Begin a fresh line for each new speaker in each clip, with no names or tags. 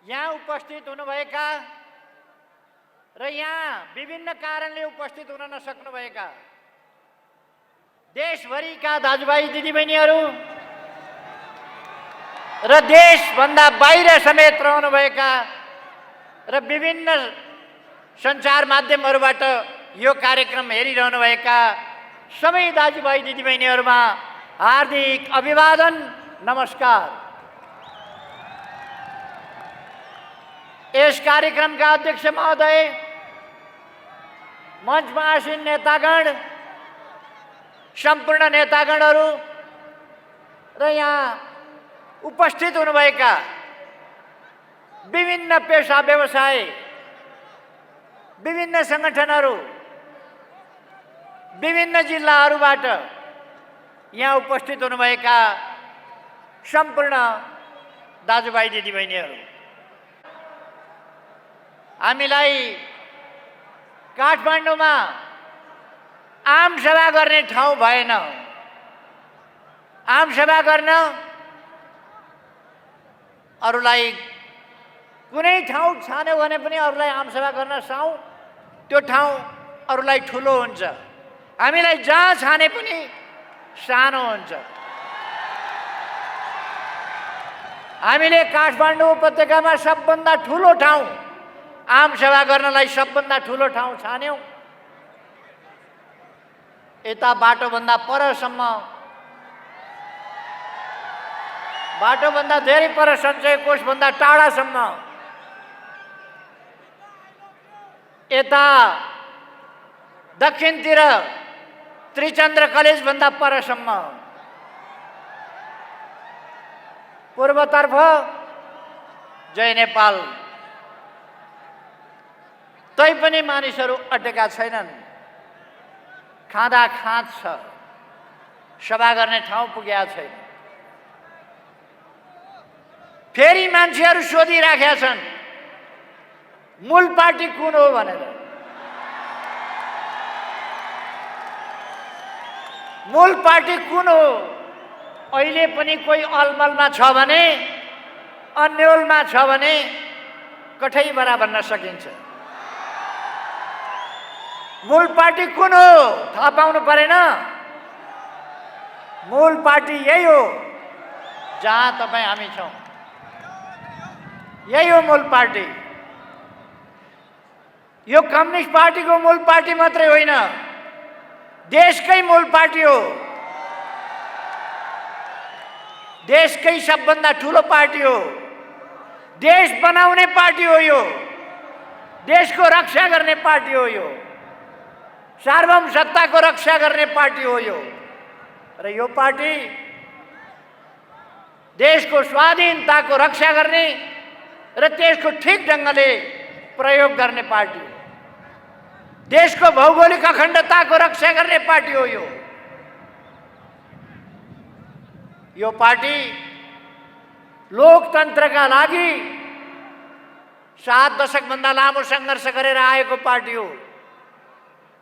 यहाँ उपस्थित हुनुभएका र यहाँ विभिन्न कारणले उपस्थित हुन नसक्नुभएका देशभरिका दाजुभाइ दिदीबहिनीहरू र देशभन्दा बाहिर समेत रहनुभएका र विभिन्न सञ्चार माध्यमहरूबाट यो कार्यक्रम हेरिरहनुभएका सबै दाजुभाइ दिदीबहिनीहरूमा हार्दिक अभिवादन, नमस्कार। यस कार्यक्रमका अध्यक्ष महोदय, मञ्चमा आसीन नेतागण, सम्पूर्ण नेतागणहरू र यहाँ उपस्थित हुनुभएका विभिन्न पेशा व्यवसाय, विभिन्न सङ्गठनहरू, विभिन्न जिल्लाहरूबाट यहाँ उपस्थित हुनुभएका सम्पूर्ण दाजुभाइ दिदीबहिनीहरू, हामीलाई काठमाडौँमा आम सभा गर्ने ठाउँ भएन। आम सभा गर्न अरूलाई कुनै ठाउँ छान्यो भने पनि अरूलाई आम सभा गर्न साउँ, त्यो ठाउँ अरूलाई ठुलो हुन्छ। हामीलाई जहाँ छाने पनि सानो हुन्छ। हामीले काठमाडौँ उपत्यकामा सबभन्दा ठुलो ठाउँ, आम सभा गर्नलाई सबभन्दा ठुलो ठाउँ छान्यौँ। यता बाटोभन्दा परसम्म, बाटोभन्दा धेरै पर सञ्चय कोषभन्दा टाढासम्म, यता दक्षिणतिर त्रिचन्द्र कलेजभन्दा परसम्म, पूर्वतर्फ जय नेपाल। तैपनि मानिसहरू अटेका छैनन्। खाँदा खाँच छ, सभा गर्ने ठाउँ पुगेका छैन। फेरि मान्छेहरू सोधिराखेका छन् मूल पार्टी कुन हो भनेर। मूल पार्टी कुन हो? अहिले पनि कोही अलमलमा छ भने, अन्यलमा छ भने कठैबरा भन्न सकिन्छ। मूल पार्टी कुन हो थाहा पाउनु परेन? मूल पार्टी यही हो जहाँ तपाईँ हामी छौँ। यही हो मूल पार्टी। यो कम्युनिस्ट पार्टीको मूल पार्टी मात्रै होइन, देशकै मूल पार्टी हो। देशकै सबभन्दा ठुलो पार्टी हो। देश बनाउने पार्टी हो यो। देशको रक्षा गर्ने पार्टी हो यो। सार्वभौम सत्ताको रक्षा गर्ने पार्टी हो यो। र यो पार्टी देशको स्वाधीनताको रक्षा गर्ने र त्यसको ठिक ढङ्गले प्रयोग गर्ने पार्टी हो। देशको भौगोलिक अखण्डताको रक्षा गर्ने पार्टी हो यो। यो पार्टी लोकतन्त्रका लागि 7 दशकभन्दा लामो सङ्घर्ष गरेर आएको पार्टी हो।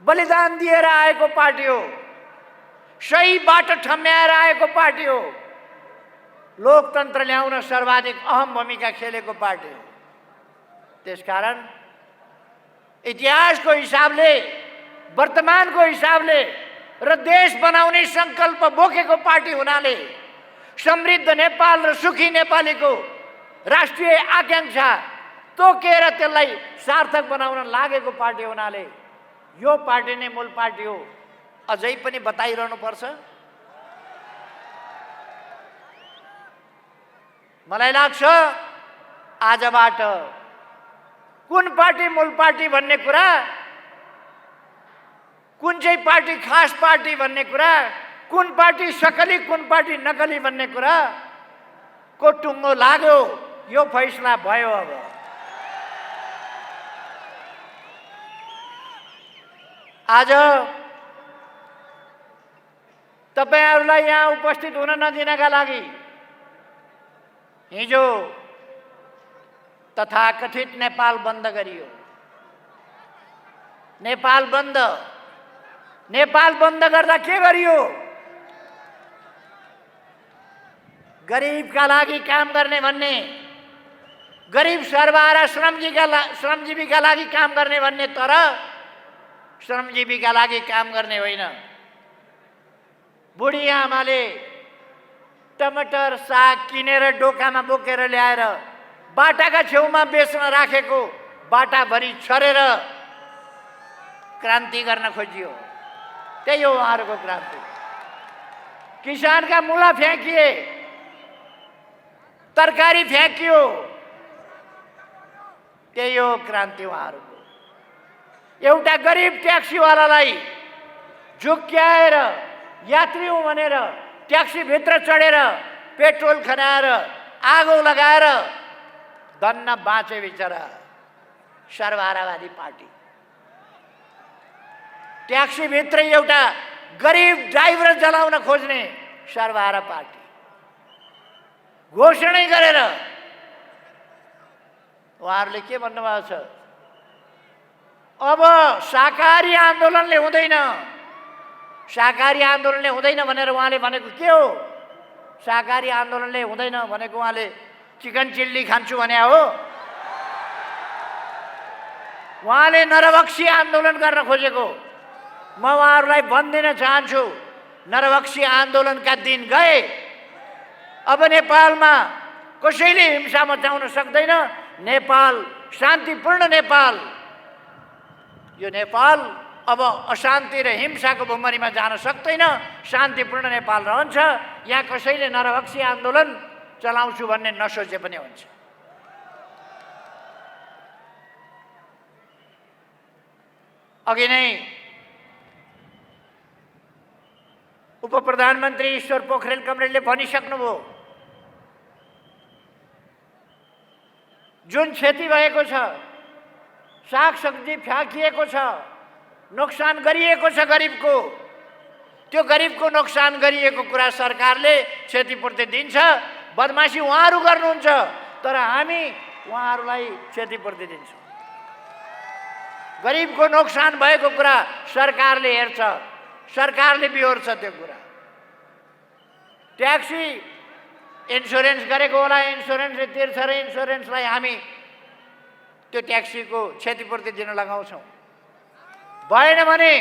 बलिदान दिएर आएको पार्टी हो। सही बाटो ठम्याएर आएको पार्टी हो। लोकतन्त्र ल्याउन सर्वाधिक अहम भूमिका खेलेको पार्टी हो। त्यसकारण इतिहासको हिसाबले, वर्तमानको हिसाबले र देश बनाउने सङ्कल्प बोकेको पार्टी हुनाले, समृद्ध नेपाल र सुखी नेपालीको राष्ट्रिय आकाङ्क्षा तोकेर त्यसलाई सार्थक बनाउन लागेको पार्टी हुनाले यो पार्टी नै मूल पार्टी हो। अझै पनि बताइरहनु पर्छ? मलाई लाग्छ आजबाट कुन पार्टी मूल पार्टी भन्ने कुरा, कुन चाहिँ पार्टी खास पार्टी भन्ने कुरा, कुन पार्टी सकली कुन पार्टी नकली भन्ने कुरा को टुङ्गो लाग्यो। यो फैसला भयो। अब आज तपाईहरुलाई यहाँ उपस्थित हुन नदिनका लागि हिजो तथाकथित नेपाल बन्द गरियो। नेपाल बन्द गर्दा के गरियो? गरिबका लागि काम गर्ने भन्ने, गरिब सर्वहारा श्रमजीवीका लागि काम गर्ने भन्ने, तर श्रमजीवीका लागि काम गर्ने होइन। बुढी आमाले टमाटर साग किनेर डोकामा बोकेर ल्याएर बाटाका छेउमा बेच्न राखेको बाटाभरि छरेर क्रान्ति गर्न खोजियो। त्यही हो उहाँहरूको क्रान्ति। किसानका मुला फ्याँकिए, तरकारी फ्याँकियो, त्यही हो क्रान्ति उहाँहरूको। एउटा गरिब ट्याक्सीवालालाई झुक्क्याएर यात्री हुँ भनेर ट्याक्सीभित्र चढेर पेट्रोल खनाएर आगो लगाएर धन्न बाँचे बिचरा सर्वहारावादी पार्टी। ट्याक्सीभित्र एउटा गरिब ड्राइभर जलाउन खोज्ने सर्वहारा पार्टी। घोषणै गरेर उहाँहरूले के भन्नुभएको छ, अब शाकाहारी आन्दोलनले हुँदैन, शाकाहारी आन्दोलनले हुँदैन भनेर उहाँले भनेको के हो? शाकाहारी आन्दोलनले हुँदैन भनेको उहाँले चिकन चिल्ली खान्छु भने हो? उहाँले नरभक्षी आन्दोलन गर्न खोजेको। म उहाँहरूलाई भनिदिन चाहन्छु, नरभक्षी आन्दोलनका दिन गए। अब नेपालमा कसैले हिंसा मचाउन सक्दैन। नेपाल शान्तिपूर्ण नेपाल। यो नेपाल अब अशान्ति र हिंसाको भुमरीमा जान सक्दैन। शान्तिपूर्ण नेपाल रहन्छ। यहाँ कसैले नरभक्षी आन्दोलन चलाउँछु भन्ने नसोचे पनि हुन्छ। अघि नै उप प्रधानमन्त्री ईश्वर पोखरेल कमरेलले भनिसक्नुभयो, जुन क्षति भएको छ, सागसब्जी फ्याँकिएको छ, नोक्सान गरिएको छ गरिबको, त्यो गरिबको नोक्सान गरिएको कुरा सरकारले क्षतिपूर्ति दिन्छ। बदमासी उहाँहरू गर्नुहुन्छ, तर हामी उहाँहरूलाई क्षतिपूर्ति दिन्छौँ। गरिबको नोक्सान भएको कुरा सरकारले हेर्छ, सरकारले बिहोर्छ त्यो कुरा। ट्याक्सी इन्सुरेन्स गरेको होला, इन्सुरेन्सले तिर्छ र इन्सुरेन्सलाई हामी त्यो ट्याक्सीको क्षतिपूर्ति दिन लगाउँछौँ। भएन भने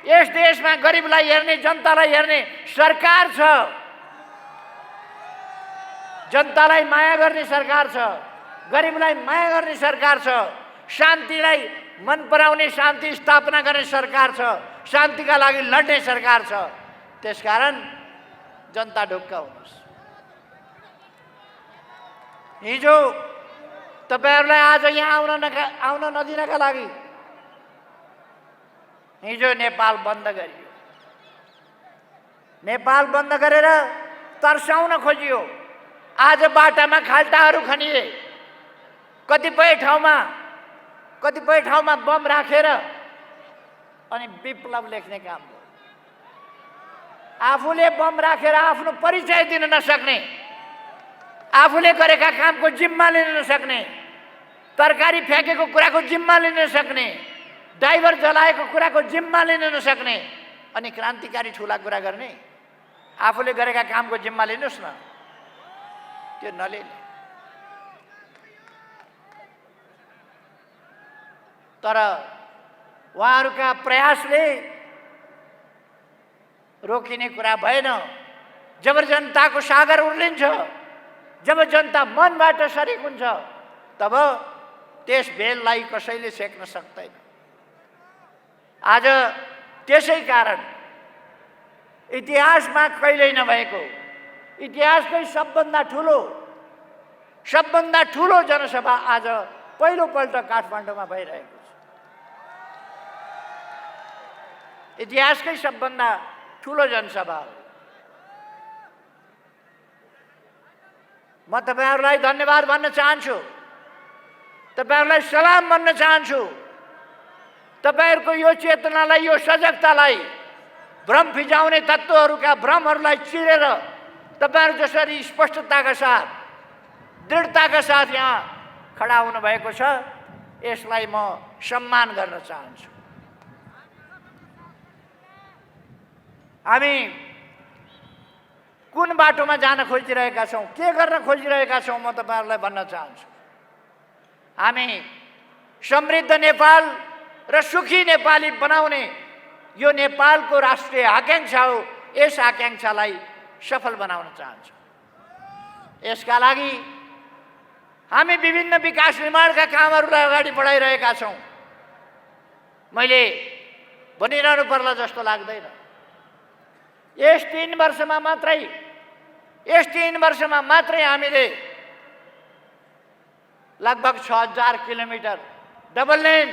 यस देशमा गरिबलाई हेर्ने, जनतालाई हेर्ने सरकार छ, जनतालाई माया गर्ने सरकार छ, गरिबलाई माया गर्ने सरकार छ, शान्तिलाई मन पराउने, शान्ति स्थापना गर्ने सरकार छ, शान्तिका लागि लड्ने सरकार छ। त्यसकारण जनता ढुक्क हुनुहोस्। हिजो तपाईहरुलाई आज यहाँ आउन नदिनका लागि हिजो नेपाल बन्द गरियो। नेपाल बन्द गरेर तर्साउन खोजियो। आज बाटामा खाल्टाहरू खनिए। कतिपय ठाउँमा बम राखेर अनि विप्लव लेख्ने काम हो। आफूले बम राखेर आफ्नो परिचय दिन नसक्ने, आफूले गरेका कामको जिम्मा लिन नसक्ने, तरकारी फ्याँकेको कुराको जिम्मा लिन नसक्ने, ड्राइभर जलाएको कुराको जिम्मा लिन नसक्ने, अनि क्रान्तिकारी ठुला कुरा गर्ने। आफूले गरेका कामको जिम्मा लिनुस् न, त्यो नलिने। तर उहाँहरूका प्रयासले रोकिने कुरा भएन। जब जनताको सागर उर्लिन्छ, जब जनता मनबाट सरिक हुन्छ, तब त्यस बेललाई कसैले सेक्न सक्दैन। आज त्यसै कारण इतिहासमा कहिल्यै नभएको, इतिहासकै सबभन्दा ठुलो जनसभा आज पहिलोपल्ट काठमाडौँमा भइरहेको छ। इतिहासकै सबभन्दा ठुलो जनसभा हो। म तपाईहरुलाई धन्यवाद भन्न चाहन्छु, तपाईहरुलाई सलाम भन्न चाहन्छु। तपाईहरुको यो चेतनालाई, यो सजगतालाई, भ्रम फिजाउने तत्त्वहरूका भ्रमहरूलाई चिरेर तपाईहरु जसरी स्पष्टताका साथ, दृढताका साथ यहाँ खडा हुनु भएको छ, यसलाई म सम्मान गर्न चाहन्छु। हामी कुन बाटोमा जान खोजिरहेका छौं, के गर्न खोजिरहेका छौं, म तपाईहरुलाई भन्न चाहन्छु। हामी समृद्ध नेपाल र सुखी नेपाली बनाउने यो नेपालको राष्ट्रिय आकांक्षा हो। यस आकांक्षालाई सफल बनाउन चाहन्छौँ। यसका लागि हामी विभिन्न विकास निर्माणका कामहरूलाई अगाडि बढाइरहेका छौँ। मैले भनिरहनु पर्ला जस्तो लाग्दैन। यस 3 वर्षमा मात्रै हामीले लगभग 6000 किलोमिटर डबल लेन,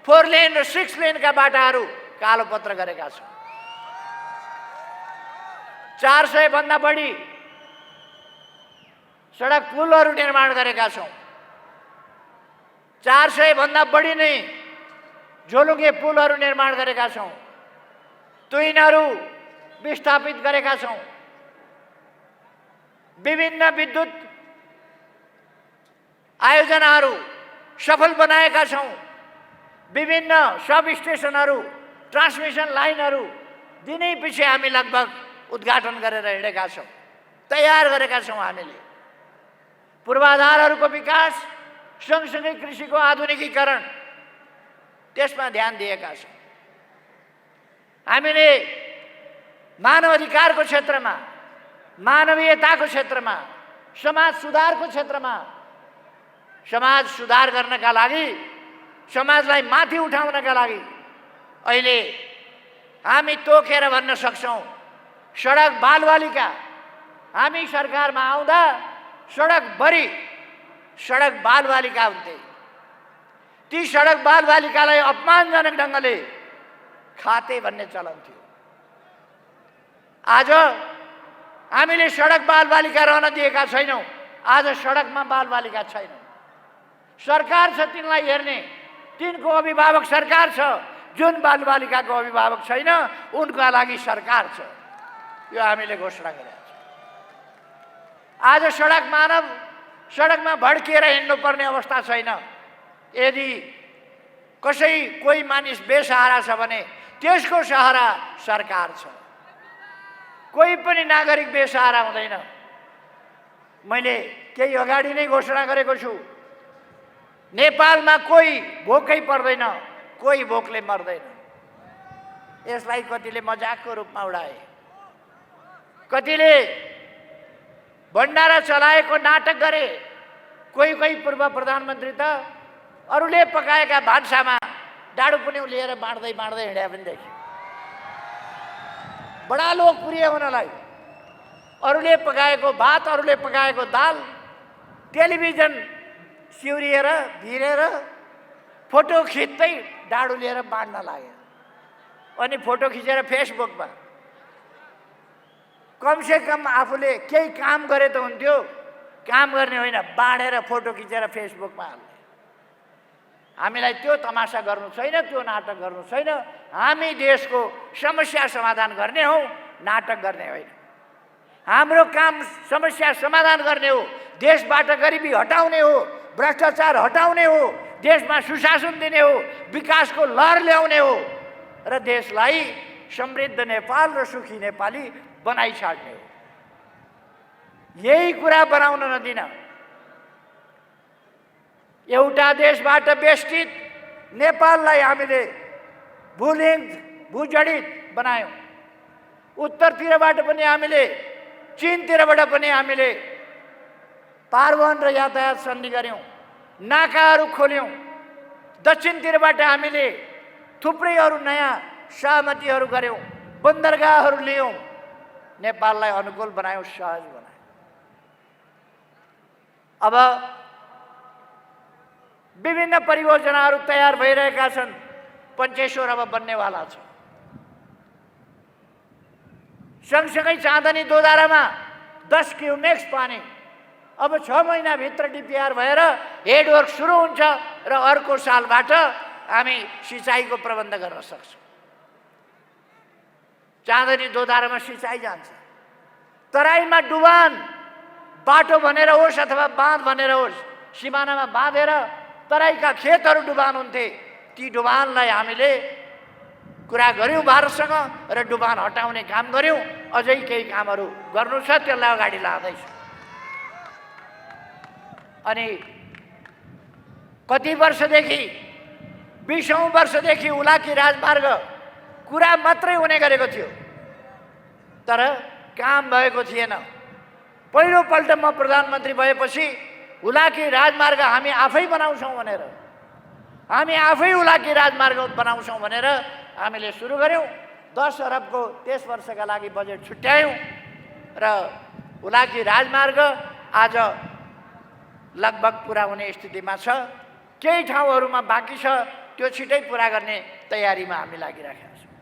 4 लेन र 6 लेनका बाटाहरू कालोपत्र गरेका छौँ। 400 भन्दा बढी सडक पुलहरू निर्माण गरेका छौँ। 400 भन्दा बढी नै झोलुङ्गे पुलहरू निर्माण गरेका छौँ। तुइनहरू विस्थापित गरेका छौँ। विभिन्न विद्युत आयोजनाहरू सफल बनाएका छौँ। विभिन्न सब स्टेशनहरू, ट्रान्समिसन लाइनहरू दिनै पछि हामी लगभग उद्घाटन गरेर हिँडेका छौँ, तयार गरेका छौँ। हामीले पूर्वाधारहरूको विकास सँगसँगै कृषिको आधुनिकीकरण त्यसमा ध्यान दिएका छौँ। हामीले मानव अधिकारको क्षेत्रमा, मानवीयताको क्षेत्रमा, समाज सुधारको क्षेत्रमा समाज सुधार गर्नका लागि, समाजलाई माथि उठाउनका लागि अहिले हामी तोकेर भन्न सक्छौँ, सडक बालबालिका हामी सरकारमा आउँदा सडकभरि सडक बालबालिका हुन्थे। ती सडक बालबालिकालाई अपमानजनक ढङ्गले खाते भन्ने चलन थियो। आज हामीले सडक बालबालिका रहन दिएका छैनौँ। आज सडकमा बालबालिका छैनन्। सरकार छ तिनलाई हेर्ने, तिनको अभिभावक सरकार छ। जुन बालबालिकाको अभिभावक छैन उनका लागि सरकार छ। यो हामीले घोषणा गरेका छौँ। आज सडकमा भड्किएर हिँड्नुपर्ने अवस्था छैन। यदि कोही मानिस बेसहारा छ भने त्यसको सहारा सरकार छ। कोही पनि नागरिक बेसहारा हुँदैन। मैले केही अगाडि नै घोषणा गरेको छु, नेपालमा कोही भोकै पर्दैन, कोही भोकले मर्दैन। यसलाई कतिले मजाकको रूपमा उडाए, कतिले भण्डारा चलाएको नाटक गरे। कोही पूर्व प्रधानमन्त्री त अरूले पकाएका भान्सामा डाडु पनि लिएर बाँड्दै हिँड्या पनि देखियो। बडा लोकप्रिय हुनलाई अरूले पकाएको भात, अरूले पकाएको दाल टेलिभिजन सिउरिएर भिरेर फोटो खिच्दै डाडु लिएर बाँड्न लाग्यो। अनि फोटो खिचेर फेसबुकमा, कमसे कम आफूले केही काम गरे त हुन्थ्यो। काम गर्ने होइन, बाँडेर फोटो खिचेर फेसबुकमा हाल्ने। हामीलाई त्यो तमासा गर्नु छैन, त्यो नाटक गर्नु छैन। हामी देशको समस्या समाधान गर्ने हौँ, नाटक गर्ने होइन। हाम्रो काम समस्या समाधान गर्ने हो, देशबाट गरिबी हटाउने हो, भ्रष्टाचार हटाउने हो, देशमा सुशासन दिने हो, विकासको लहर ल्याउने हो र देशलाई समृद्ध नेपाल र सुखी नेपाली बनाइछाड्ने हो। यही कुरा बनाउन नदिन एउटा देशबाट बेष्टित नेपाललाई हामीले भूजडित बनायौँ। उत्तरतिरबाट पनि हामीले, चीनतिरबाट पनि हामीले पारवहन र यातायात सन्धि गऱ्यौँ, नाकाहरू खोल्यौँ। दक्षिणतिरबाट हामीले थुप्रै अरू नयाँ सहमतिहरू गऱ्यौँ, बन्दरगाहहरू लियौँ। नेपाललाई अनुकूल बनायौँ, सहज बनायौँ। अब विभिन्न परियोजनाहरू तयार भइरहेका छन्। पञ्चेश्वर अब बन्नेवाला छ। सँगसँगै चाँदनी दोधारामा 10 क्युमेक्स पानी अब 6 महिनाभित्र डिपिआर भएर हेडवर्क सुरु हुन्छ र अर्को सालबाट हामी सिँचाइको प्रबन्ध गर्न सक्छौँ। चाँदनी दोधारामा सिँचाइ जान्छ। तराईमा डुबान बाटो भनेर होस् अथवा बाँध भनेर होस्, सिमानामा बाँधेर तराईका खेतहरू डुबान हुन्थे। ती डुबानलाई हामीले कुरा गऱ्यौँ भारतसँग र डुबान हटाउने काम गऱ्यौँ। अझै केही कामहरू गर्नु छ, त्यसलाई अगाडि लाँदैछ। अनि कति वर्षदेखि 20औं वर्षदेखि हुलाकी राजमार्ग कुरा मात्रै हुने गरेको थियो, तर काम भएको थिएन। पहिलोपल्ट म प्रधानमन्त्री भएपछि हुलाकी राजमार्ग हामी आफै बनाउँछौँ भनेर, हामी आफै हुलाकी राजमार्ग बनाउँछौँ भनेर हामीले सुरु गर्यौँ। 10 अरबको त्यस वर्षका लागि बजेट छुट्यायौँ र हुलाकी राजमार्ग आज लगभग पुरा हुने स्थितिमा छ। केही ठाउँहरूमा बाँकी छ, त्यो छिटै पुरा गर्ने तयारीमा हामी लागिरहेका छौँ।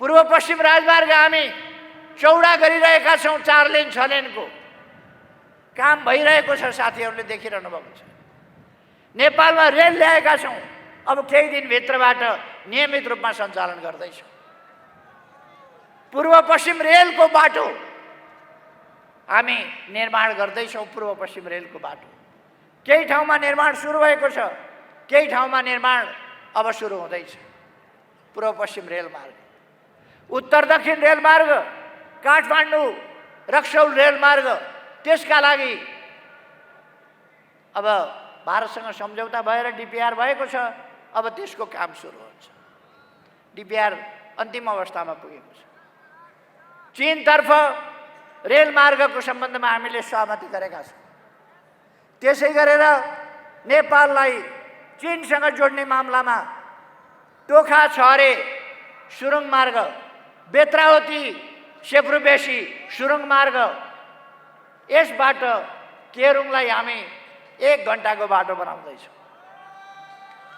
पूर्व पश्चिम राजमार्ग हामी चौडा गरिरहेका छौँ, 4 लेन 6 लेनको काम भइरहेको छ, साथीहरूले देखिरहनु भएको छ। नेपालमा रेल ल्याएका छौँ, अब केही दिनभित्रबाट नियमित रूपमा सञ्चालन गर्दैछौँ। पूर्व पश्चिम रेलको बाटो हामी निर्माण गर्दैछौँ। पूर्व पश्चिम रेलको बाटो केही ठाउँमा निर्माण सुरु भएको छ, केही ठाउँमा निर्माण अब सुरु हुँदैछ। पूर्व पश्चिम रेलमार्ग, उत्तर दक्षिण रेलमार्ग, काठमाडौँ रक्सौल रेलमार्ग, त्यसका लागि अब भारतसँग सम्झौता भएर डिपिआर भएको छ। अब त्यसको काम सुरु हुन्छ। डिपिआर अन्तिम अवस्थामा पुगेको छ। चीनतर्फ रेलमार्गको सम्बन्धमा हामीले सहमति गरेका छौँ। त्यसै गरेर नेपाललाई चीनसँग जोड्ने मामलामा टोखा छहरे सुरुङ मार्ग, बेत्रावती सेप्रुबेसी सुरुङ मार्ग, यसबाट केरुङलाई हामी 1 घण्टाको बाटो बनाउँदैछौँ।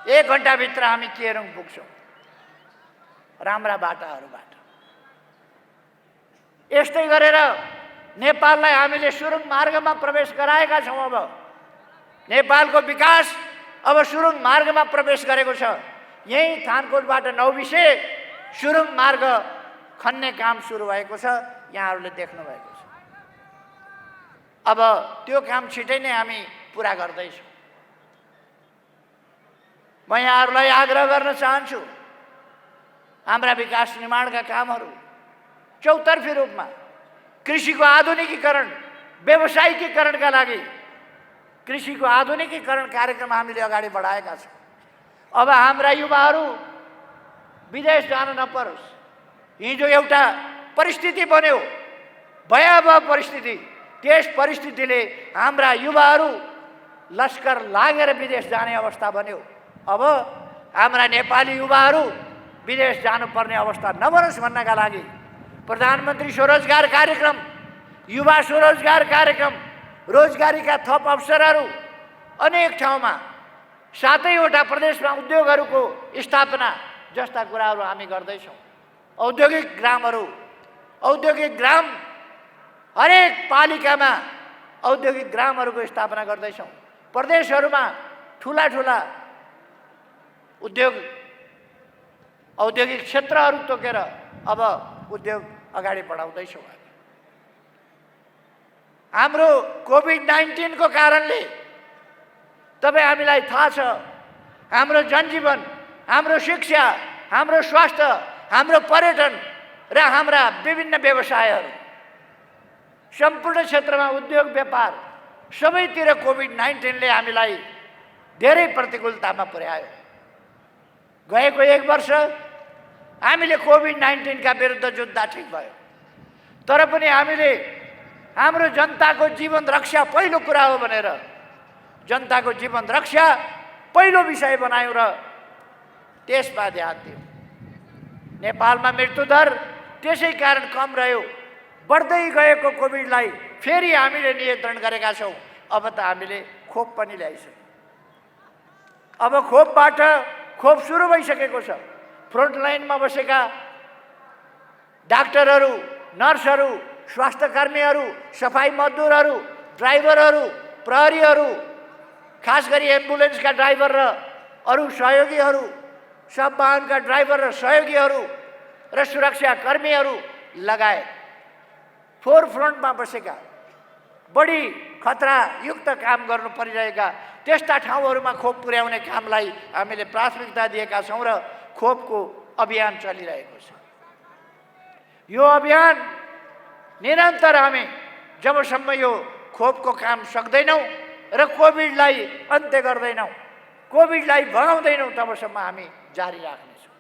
1 घण्टाभित्र हामी केरुङ पुग्छौँ राम्रा बाटाहरूबाट। यस्तै गरेर नेपाललाई हामीले सुरुङ मार्गमा प्रवेश गराएका छौँ। अब नेपालको विकास अब सुरुङ मार्गमा प्रवेश गरेको छ। यही थानकोटबाट नौबिसे सुरुङ मार्ग खन्ने काम सुरु भएको छ, यहाँहरूले देख्नु भएको छ। अब त्यो काम छिटै नै हामी पुरा गर्दैछौँ। म यहाँहरूलाई आग्रह गर्न चाहन्छु, हाम्रा विकास निर्माणका कामहरू चौतर्फी रूपमा, कृषिको आधुनिकीकरण, व्यवसायिकीकरणका लागि कृषिको आधुनिकीकरण कार्यक्रम हामीले अगाडि बढाएका छौँ। अब हाम्रा युवाहरू विदेश जान नपरोस्। हिजो एउटा परिस्थिति बन्यो, भयावह परिस्थिति, त्यस परिस्थितिले हाम्रा युवाहरू लस्कर लागेर विदेश जाने अवस्था बन्यो। अब हाम्रा नेपाली युवाहरू विदेश जानुपर्ने अवस्था नबनोस् भन्नका लागि प्रधानमन्त्री स्वरोजगार कार्यक्रम, युवा स्वरोजगार कार्यक्रम, रोजगारीका थप अवसरहरू अनेक ठाउँमा, 7वटा प्रदेशमा उद्योगहरूको स्थापना जस्ता कुराहरू हामी गर्दैछौँ। औद्योगिक ग्राम हरेक पालिकामा औद्योगिक ग्रामहरूको स्थापना गर्दैछौँ। प्रदेशहरूमा ठुला ठुला औद्योगिक क्षेत्रहरू तोकेर अब उद्योग अगाडि बढाउँदैछौँ। हाम्रो कोभिड-19 को कारणले तपाईँ हामीलाई थाहा छ, हाम्रो जनजीवन, हाम्रो शिक्षा, हाम्रो स्वास्थ्य, हाम्रो पर्यटन र हाम्रा विभिन्न व्यवसायहरू, सम्पूर्ण क्षेत्रमा उद्योग व्यापार सबैतिर कोभिड-19 ले हामीलाई धेरै प्रतिकूलतामा पुर्यायो। गएको 1 वर्ष हामीले कोभिड-19 का विरुद्ध जुत्दा ठिक भयो, तर पनि हामीले हाम्रो जनताको जीवन रक्षा पहिलो कुरा हो भनेर जनताको जीवन रक्षा पहिलो विषय बनायौँ र त्यसमा ध्यान दियौँ। नेपालमा मृत्युदर त्यसै कारण कम रह्यो। बढ्दै गएको कोभिडलाई फेरि हामीले नियन्त्रण गरेका छौँ। अब त हामीले खोप पनि ल्याइसक्यौँ। अब खोप सुरु भइसकेको छ। फ्रन्ट लाइनमा बसेका डाक्टरहरू, नर्सहरू, स्वास्थ्यकर्मीहरू, सफाई मजदुरहरू, ड्राइभरहरू, प्रहरीहरू, खास गरी एम्बुलेन्सका ड्राइभर र अरू सहयोगीहरू, सब वाहनका ड्राइभर र सहयोगीहरू र सुरक्षाकर्मीहरू लगायत फोर फ्रन्टमा बसेका, बढी खतरायुक्त काम गर्नु परिरहेका त्यस्ता ठाउँहरूमा खोप पुर्याउने कामलाई हामीले प्राथमिकता दिएका छौँ र खोपको अभियान चलिरहेको छ। यो अभियान निरन्तर हामी जबसम्म यो खोपको काम सक्दैनौँ र कोभिडलाई अन्त्य गर्दैनौँ, कोभिडलाई भगाउँदैनौँ, तबसम्म हामी जारी राख्नेछौँ।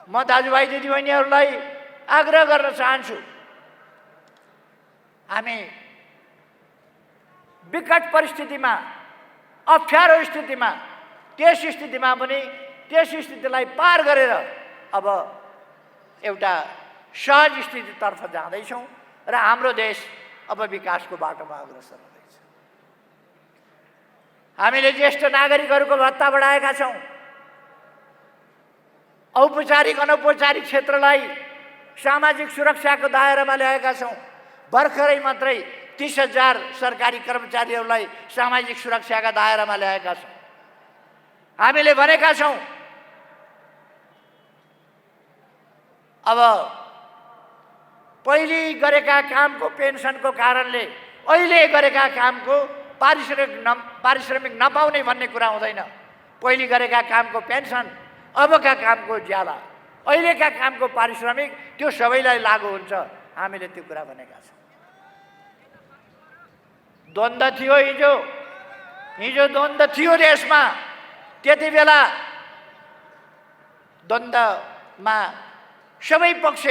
म दाजुभाइ दिदीबहिनीहरूलाई आग्रह गर्न चाहन्छु, हामी विकट परिस्थितिमा, अप्ठ्यारो स्थितिमा, त्यस स्थितिमा पनि त्यस स्थितिलाई पार गरेर अब एउटा सहज स्थितितर्फ जाँदैछौँ र हाम्रो देश अब विकासको बाटोमा अग्रसर हुँदैछ। हामीले ज्येष्ठ नागरिकहरूको भत्ता बढाएका छौँ। औपचारिक अनौपचारिक क्षेत्रलाई सामाजिक सुरक्षाको दायरामा ल्याएका छौँ। भर्खरै मात्रै 30,000 सरकारी कर्मचारीहरूलाई सामाजिक सुरक्षाका दायरामा ल्याएका छौँ। हामीले भनेका छौँ अब पहिले गरेका कामको पेन्सनको कारणले अहिले गरेका कामको पारिश्रमिक नपाउने भन्ने कुरा हुँदैन। पहिले गरेका कामको पेन्सन, अबका कामको ज्याला, अहिलेका कामको पारिश्रमिक, त्यो सबैलाई लागू हुन्छ। हामीले त्यो कुरा भनेका छौँ। द्वन्द्व थियो हिजो द्वन्द्व थियो देशमा। त्यति बेला द्वन्द्वमा सबै पक्ष,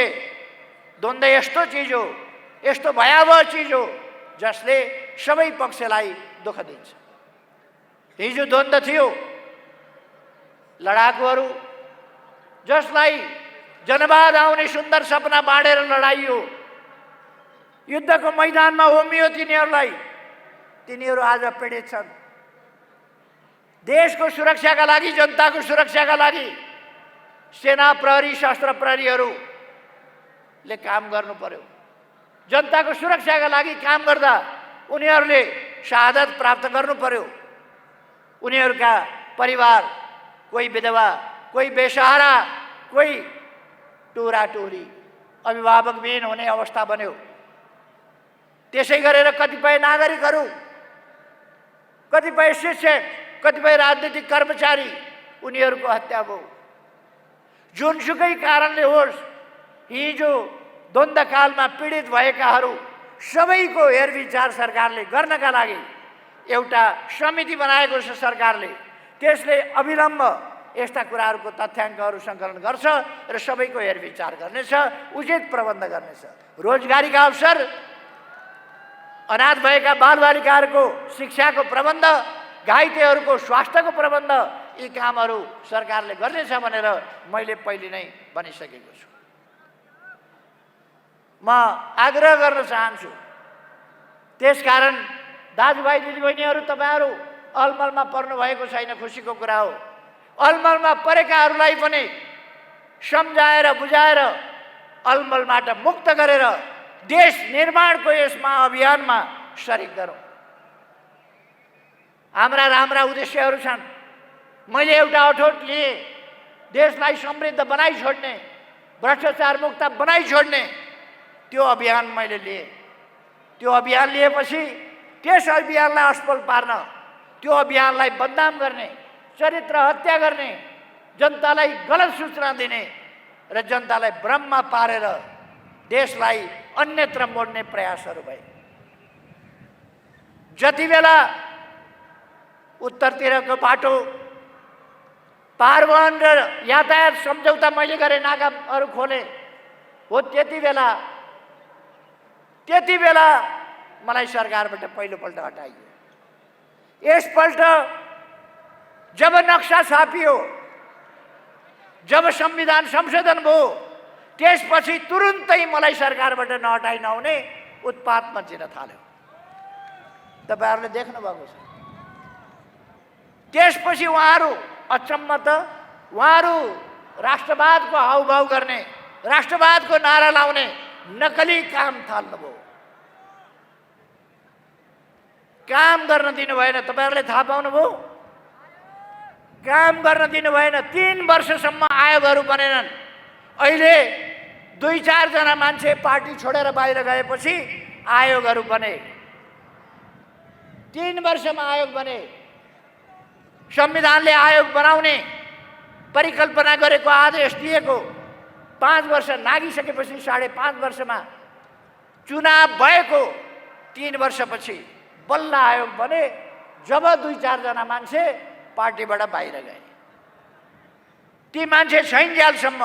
द्वन्द्व यस्तो चिज हो, यस्तो भयावह चिज हो जसले सबै पक्षलाई दुःख दिन्छ। हिजो द्वन्द्व थियो लडाकुहरू जसलाई जनवाद आउने सुन्दर सपना बाँडेर लडाइयो, युद्धको मैदानमा होमियो तिनीहरूलाई, तिनीहरू आज पीडित छन्। देशको सुरक्षाका लागि, जनताको सुरक्षाका लागि सेना प्रहरी, शस्त्र प्रहरीहरूले काम गर्नु पर्यो। जनताको सुरक्षाका लागि काम गर्दा उनीहरूले शहादत प्राप्त गर्नु पर्यो। उनीहरूका परिवार, कोही विधवा, कोही बेसहारा, कोही टोराटोरी, अभिभावकविहीन हुने अवस्था बन्यो। त्यसै गरेर कतिपय नागरिकहरू, कतिपय शिक्षक, कतिपय राजनीतिक कर्मचारी, उनीहरूको हत्या भयो। जुनसुकै कारणले होस्, हिजो द्वन्द्वकालमा पीडित भएकाहरू सबैको हेरविचार सरकारले गर्नका लागि एउटा समिति बनाएको छ सरकारले। त्यसले अविलम्ब यस्ता कुराहरूको तथ्याङ्कहरू सङ्कलन गर्छ र सबैको हेरविचार गर्नेछ, उचित प्रबन्ध गर्नेछ। रोजगारीका अवसर, अनाथ भएका बालबालिकाहरूको शिक्षाको प्रबन्ध, घाइतेहरूको स्वास्थ्यको प्रबन्ध, यी कामहरू सरकारले गर्नेछ भनेर मैले पहिले नै भनिसकेको छु। म आग्रह गर्न चाहन्छु, त्यसकारण दाजुभाइ दिदीबहिनीहरू, तपाईँहरू अलमलमा पर्नुभएको छैन, खुसीको कुरा हो। अलमलमा परेकाहरूलाई पनि सम्झाएर बुझाएर अलमलबाट मुक्त गरेर देश निर्माणको यस महाअभियानमा सरिक गरौँ। हाम्रा राम्रा उद्देश्यहरू छन्। मैले एउटा अठोट लिएँ, देशलाई समृद्ध बनाइ छोड्ने, भ्रष्टाचार मुक्त बनाइ छोड्ने, त्यो अभियान मैले लिएँ। त्यो अभियान लिएपछि त्यस अभियानलाई असफल पार्न, त्यो अभियानलाई बदनाम गर्ने, चरित्र हत्या गर्ने, जनतालाई गलत सूचना दिने र जनतालाई भ्रममा पारेर देशलाई अन्यत्र मोड्ने प्रयासहरू भए। जति बेला उत्तरतिरको बाटो पारवहन र यातायात सम्झौता मैले गरेँ, नाकाहरू खोलेँ हो, त्यति बेला मलाई सरकारबाट पहिलोपल्ट हटाइयो। यसपल्ट जब नक्सा छापियो, जब संविधान संशोधन भयो, त्यसपछि तुरुन्तै मलाई सरकारबाट नहटाइ नहुने उत्पात मचिन थाल्यो। तपाईहरुले देख्नु भएको छ। त्यसपछि उहाँहरू अचम्म त उहाँहरू राष्ट्रवादको हाउभाउ गर्ने, राष्ट्रवादको नारा लाउने नकली काम थाल्नुभयो। काम गर्न दिनु भएन। तपाईहरुले थाहा पाउनुभयो, काम गर्न दिनु भएन। 3 वर्षसम्म आयोगहरू बनेनन्। अहिले 2-4 जना मान्छे पार्टी छोडेर बाहिर गएपछि आयोगहरू बने। 3 वर्षमा आयोग बने। संविधानले आयोग बनाउने परिकल्पना गरेको, आदेश दिएको 5 वर्ष नागिसकेपछि 5.5 वर्षमा चुनाव भएको 3 वर्षपछि बल्ल आयोग बने जब 2-4 जना मान्छे पार्टीबाट बाहिर गए, ती मान्छे छैनन्जेलसम्म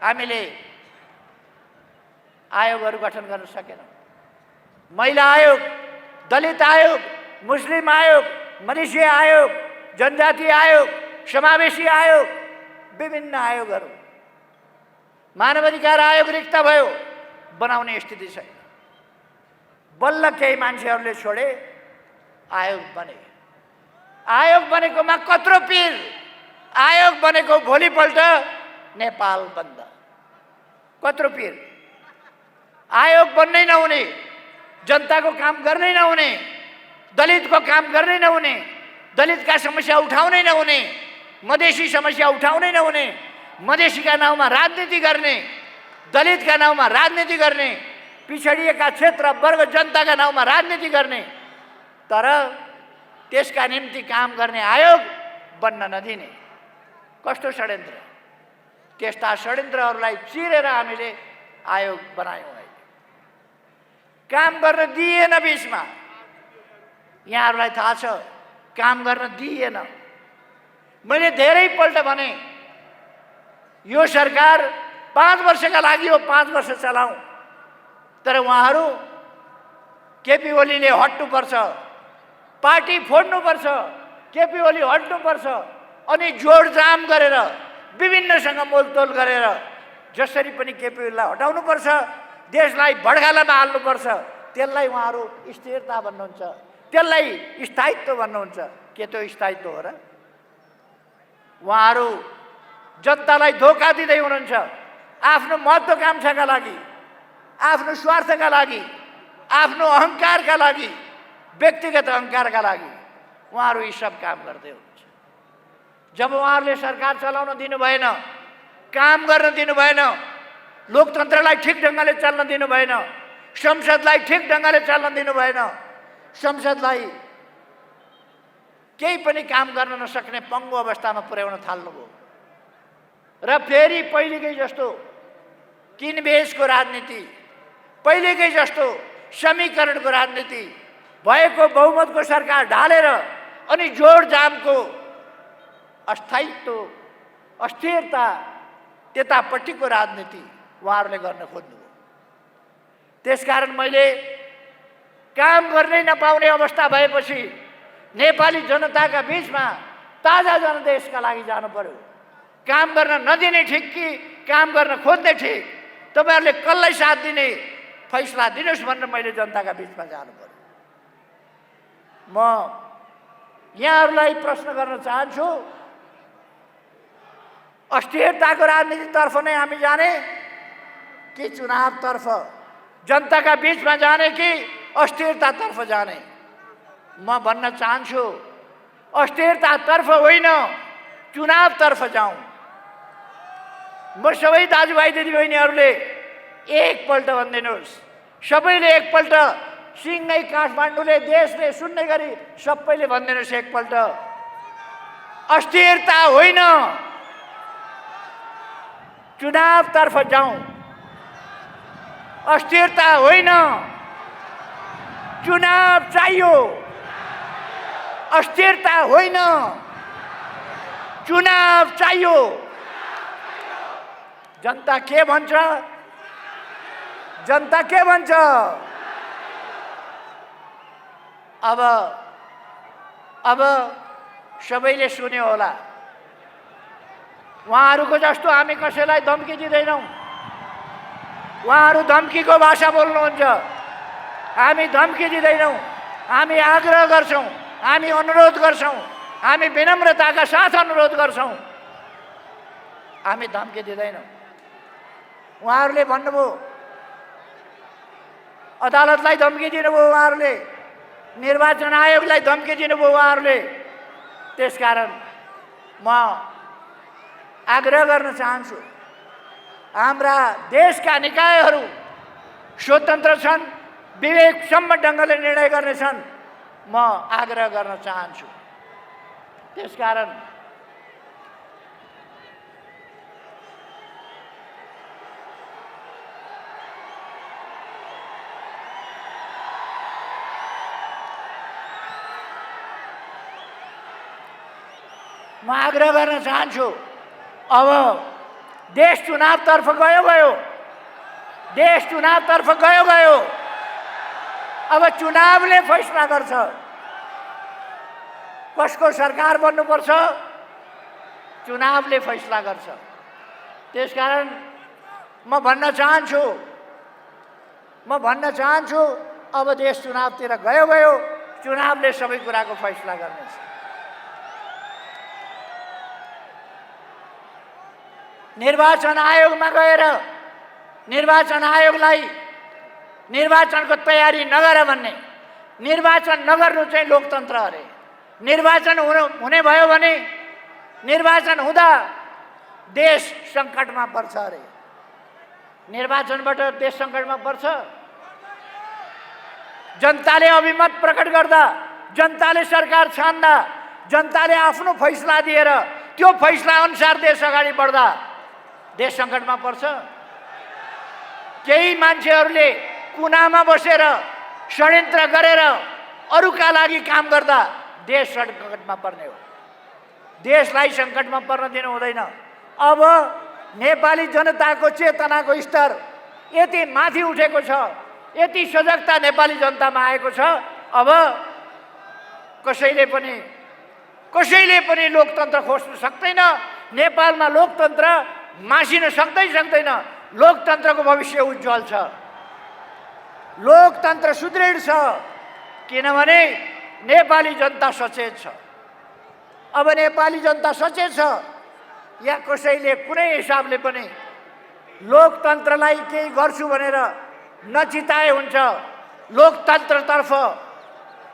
हामीले आयोगहरू गठन गर्न सकेनौँ। महिला आयोग, दलित आयोग, मुस्लिम आयोग, मधेसी आयोग, जनजाति आयोग, समावेशी आयोग, विभिन्न आयोगहरू, मानवाधिकार आयोग रिक्त भयो, बनाउने स्थिति छैन। बल्ल केही मान्छेहरूले छोडे, आयोग बने। आयोग बनेकोमा कत्रो पीर, आयोग बनेको भोलिपल्ट नेपाल बन्द। कत्रो पीर, आयोग बन्नै नहुने, जनताको काम गर्नै नहुने, दलितको काम गर्नै नहुने, दलितका समस्या उठाउनै नहुने, मधेसी समस्या उठाउनै नहुने, मधेसीका नाउँमा राजनीति गर्ने, दलितका नाउँमा राजनीति गर्ने, पिछडिएका क्षेत्र वर्ग जनताका नाउँमा राजनीति गर्ने, तर त्यसका निम्ति काम गर्ने आयोग बन्न नदिने। कस्तो षड्यन्त्र! त्यस्ता षड्यन्त्रहरूलाई चिरेर हामीले आयोग बनायौँ। काम गर्न दिएन, बिचमा यहाँहरूलाई थाहा छ, काम गर्न दिएन। मैले धेरैपल्ट भने यो सरकार 5 वर्षका लागि हो, 5 वर्ष चलाउँ, तर उहाँहरू केपी ओलीले हट्नुपर्छ, पार्टी फोड्नुपर्छ, केपी ओली हट्नुपर्छ, अनि जोडजाम गरेर विभिन्नसँग मोलतोल गरेर जसरी पनि केपी ओलीलाई हटाउनुपर्छ, देशलाई भड्गालामा हाल्नुपर्छ। त्यसलाई उहाँहरू स्थिरता भन्नुहुन्छ, त्यसलाई स्थायित्व भन्नुहुन्छ। के त्यो स्थायित्व हो र? उहाँहरू जनतालाई धोका दिँदै हुनुहुन्छ। आफ्नो महत्त्वाकांक्षाका लागि, आफ्नो स्वार्थका लागि, आफ्नो अहङ्कारका लागि, व्यक्तिगत अहङ्कारका लागि उहाँहरू यी सब काम गर्दै हुनुहुन्छ। जब उहाँहरूले सरकार चलाउन दिनु भएन, काम गर्न दिनु भएन, लोकतन्त्रलाई ठिक ढङ्गले चल्न दिनु भएन, संसदलाई ठिक ढङ्गले चल्न दिनु भएन, संसदलाई केही पनि काम गर्न नसक्ने पङ्गु अवस्थामा पुर्याउन थाल्नुभयो र फेरि पहिलेकै जस्तो किनबेचको राजनीति, पहिलेकै जस्तो समीकरणको राजनीति, भएको बहुमतको सरकार ढालेर अनि जोडजामको अस्थायित्व, अस्थिरता, त्यतापट्टिको राजनीति उहाँहरूले गर्न खोज्नुभयो। त्यसकारण मैले काम गर्नै नपाउने अवस्था भएपछि नेपाली जनताका बिचमा ताजा जनादेशका लागि जानु पर्यो। काम गर्न नदिने ठिक कि काम गर्न खोज्ने ठिक, तपाईँहरूले कसलाई साथ दिने फैसला दिनुहोस् भनेर मैले जनताका बिचमा जानु पर्यो। म यहाँहरूलाई प्रश्न गर्न चाहन्छु, अस्थिरताको राजनीतितर्फ नै हामी जाने कि चुनावतर्फ, जनताका बिचमा जाने कि अस्थिरतातर्फ जाने? म भन्न चाहन्छु, अस्थिरतातर्फ होइन, चुनावतर्फ जाउँ। म सबै दाजुभाइ दिदीबहिनीहरूले एकपल्ट भनिदिनुहोस्, सबैले एकपल्ट, सिंहै काठमाडौँले, देशले सुन्ने गरी सबैले भनिदिनुहोस् एकपल्ट, अस्थिरता होइन, चुनावतर्फ जाउँ। अस्थिरता होइन, चुनाव चाहियो। अस्थिरता होइन, चुनाव चाहियो। जनता के भन्छ? जनता के भन्छ? अब सबैले सुन्यो होला। उहाँहरूको जस्तो हामी कसैलाई धम्की दिँदैनौँ। उहाँहरू धम्कीको भाषा बोल्नुहुन्छ, हामी धम्की दिँदैनौँ। हामी आग्रह गर्छौँ, हामी अनुरोध गर्छौँ, हामी विनम्रताका साथ अनुरोध गर्छौँ, हामी धम्की दिँदैनौँ। उहाँहरूले भन्नुभयो, अदालतलाई धम्की दिनुभयो उहाँहरूले, निर्वाचन आयोगलाई धम्की दिनुभयो उहाँहरूले। त्यसकारण म आग्रह गर्न चाहन्छु, हाम्रा देशका निकायहरू स्वतन्त्र छन्, विवेकसम्म ढङ्गले निर्णय गर्नेछन्, म आग्रह गर्न चाहन्छु। त्यसकारण म आग्रह गर्न चाहन्छु, अब देश चुनावतर्फ गयो, देश चुनावतर्फ गयो। अब चुनावले फैसला गर्छ कसको सरकार बन्नुपर्छ, चुनावले फैसला गर्छ। त्यसकारण म भन्न चाहन्छु अब देश चुनावतिर गयो, चुनावले सबै कुराको फैसला गर्नेछ। निर्वाचन आयोगमा गएर निर्वाचन आयोगलाई निर्वाचनको तयारी नगर भन्ने, निर्वाचन नगर्नु चाहिँ लोकतन्त्र अरे। निर्वाचन हुने भयो भने निर्वाचन हुँदा देश सङ्कटमा पर्छ अरे। निर्वाचनबाट देश सङ्कटमा पर्छ। जनताले अभिमत प्रकट गर्दा, जनताले सरकार छान्दा, जनताले आफ्नो फैसला दिएर त्यो फैसला अनुसार देश अगाडि बढ्दा देश सङ्कटमा पर्छ। केही मान्छेहरूले कुनामा बसेर षड्यन्त्र गरेर अरूका लागि काम गर्दा देश सङ्कटमा पर्ने हो। देशलाई सङ्कटमा पर्न दिनु हुँदैन। अब नेपाली जनताको चेतनाको स्तर यति माथि उठेको छ, यति सजगता नेपाली जनतामा आएको छ। अब कसैले पनि लोकतन्त्र खोज्न सक्दैन। नेपालमा लोकतन्त्र मासिन सक्दैन। लोकतन्त्रको भविष्य उज्जवल छ, लोकतन्त्र सुदृढ छ, किनभने नेपाली जनता सचेत छ। अब नेपाली जनता सचेत छ, या कसैले कुनै हिसाबले पनि लोकतन्त्रलाई केही गर्छु भनेर नचिताए हुन्छ, लोकतन्त्रतर्फ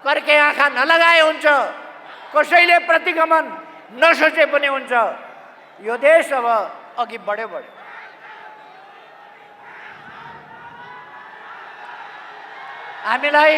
कर्के आँखा नलगाए हुन्छ, कसैले प्रतिगमन नसोचे पनि हुन्छ। यो देश अब अघि बढ्यो। हामीलाई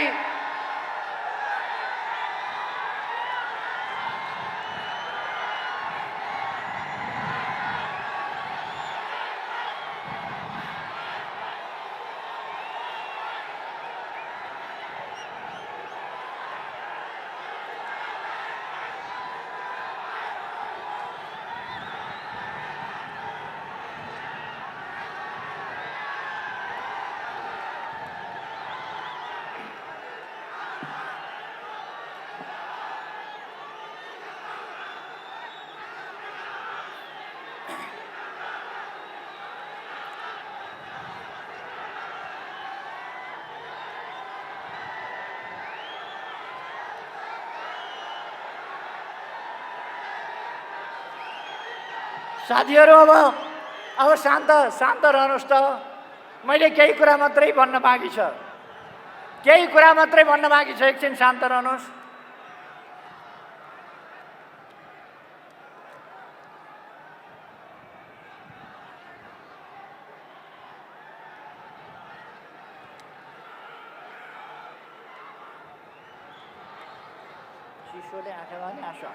साथीहरू अब शान्त रहनुहोस् त। मैले केही कुरा मात्रै भन्न बाँकी छ, एकछिन शान्त रहनुहोस्। शिशुले आँखामा नि आँसु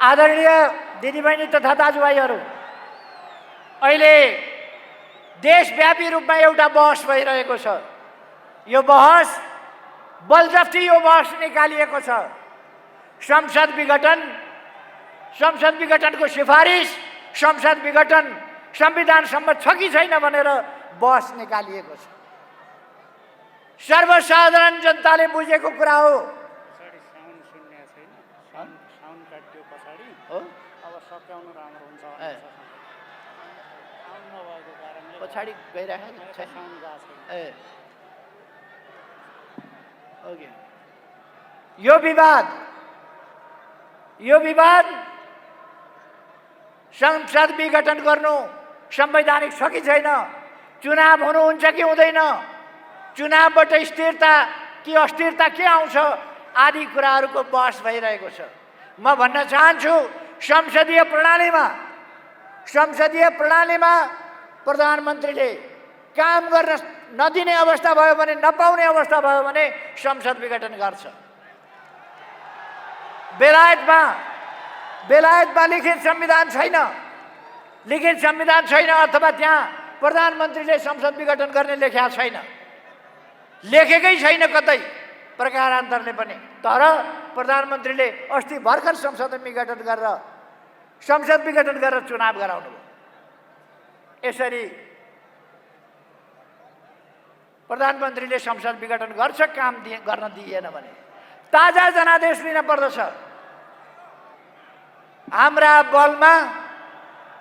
आदरणीय दिदीबहिनी तथा दाजुभाइहरू, अहिले देशव्यापी रूपमा एउटा बहस भइरहेको छ। यो बहस बलजफ्ती यो बहस निकालिएको छ। संसद विघटनको सिफारिस, संसद विघटन संविधान सम्मत छ कि छैन भनेर बहस निकालिएको छ। सर्वसाधारण जनताले बुझेको कुरा हो। पछाडि गइरहेको छ। यो विवाद संसद विघटन गर्नु संवैधानिक छ कि छैन, चुनाव हुनुहुन्छ कि हुँदैन, चुनावबाट स्थिरता कि अस्थिरता के आउँछ आदि कुराहरूको बहस भइरहेको छ। म भन्न चाहन्छु, संसदीय प्रणालीमा प्रधानमन्त्रीले काम गर्न नदिने अवस्था भयो भने, नपाउने अवस्था भयो भने संसद विघटन गर्छ। बेलायतमा लिखित संविधान छैन, लिखित संविधान छैन अथवा त्यहाँ प्रधानमन्त्रीले संसद विघटन गर्ने लेखेको छैन, लेखेकै छैन कतै प्रकारान्तरले पनि। तर प्रधानमन्त्रीले अस्ति भर्खर संसद विघटन गरेर चुनाव गराउनु भयो। यसरी प्रधानमन्त्रीले संसद विघटन गर्छ, काम गर्न दिएन भने ताजा जनादेश लिन पर्दछ।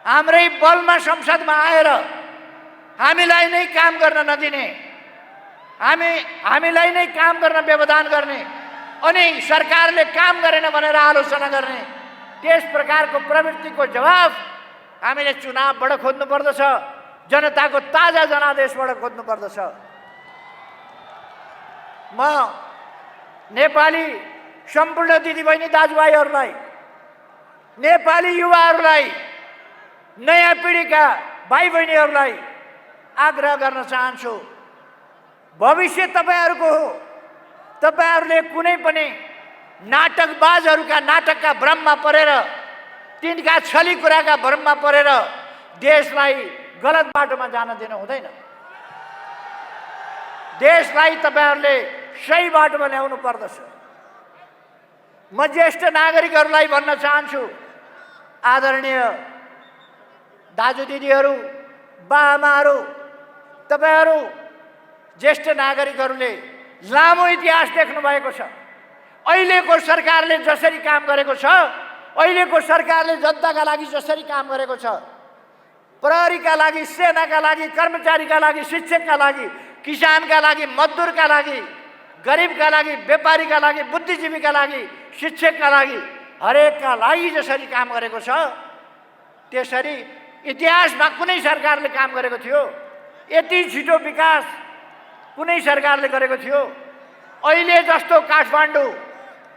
हाम्रै बलमा संसदमा आएर हामीलाई नै काम गर्न नदिने, हामीलाई नै काम गर्न व्यवधान गर्ने अनि सरकारले काम गरेन भनेर आलोचना गर्ने, त्यस प्रकारको प्रवृत्तिको जवाफ हामीले चुनावबाट खोज्नु पर्दछ, जनताको ताजा जनादेशबाट खोज्नु पर्दछ। म नेपाली सम्पूर्ण दिदीबहिनी दाजुभाइहरूलाई, नेपाली युवाहरूलाई, नयाँ पिँढीका भाइ बहिनीहरूलाई आग्रह गर्न चाहन्छु, भविष्य तपाईहरूको हो। तपाईहरूले कुनै पनि नाटकबाजहरूका नाटकका भ्रममा परेर, तिनका छली कुराका भ्रममा परेर देशलाई गलत बाटोमा जान दिनु हुँदैन। देशलाई तपाईहरूले सही बाटोमा ल्याउनु पर्दछ। म ज्येष्ठ नागरिकहरूलाई भन्न चाहन्छु, आदरणीय दाजु दिदीहरू, बाआमाहरू, तपाईहरू ज्येष्ठ नागरिकहरूले लामो इतिहास देख्नु भएको छ। अहिलेको सरकारले जसरी काम गरेको छ, अहिलेको सरकारले जनताका लागि जसरी काम गरेको छ, प्रहरीका लागि, सेनाका लागि, कर्मचारीका लागि, शिक्षकका लागि, किसानका लागि, मजदुरका लागि, गरिबका लागि, व्यापारीका लागि, बुद्धिजीवीका लागि, शिक्षकका लागि, हरेकका लागि जसरी काम गरेको छ, त्यसरी इतिहासमा कुनै सरकारले काम गरेको थियो? यति छिटो विकास कुनै सरकारले गरेको थियो? अहिले जस्तो काठमाडौँ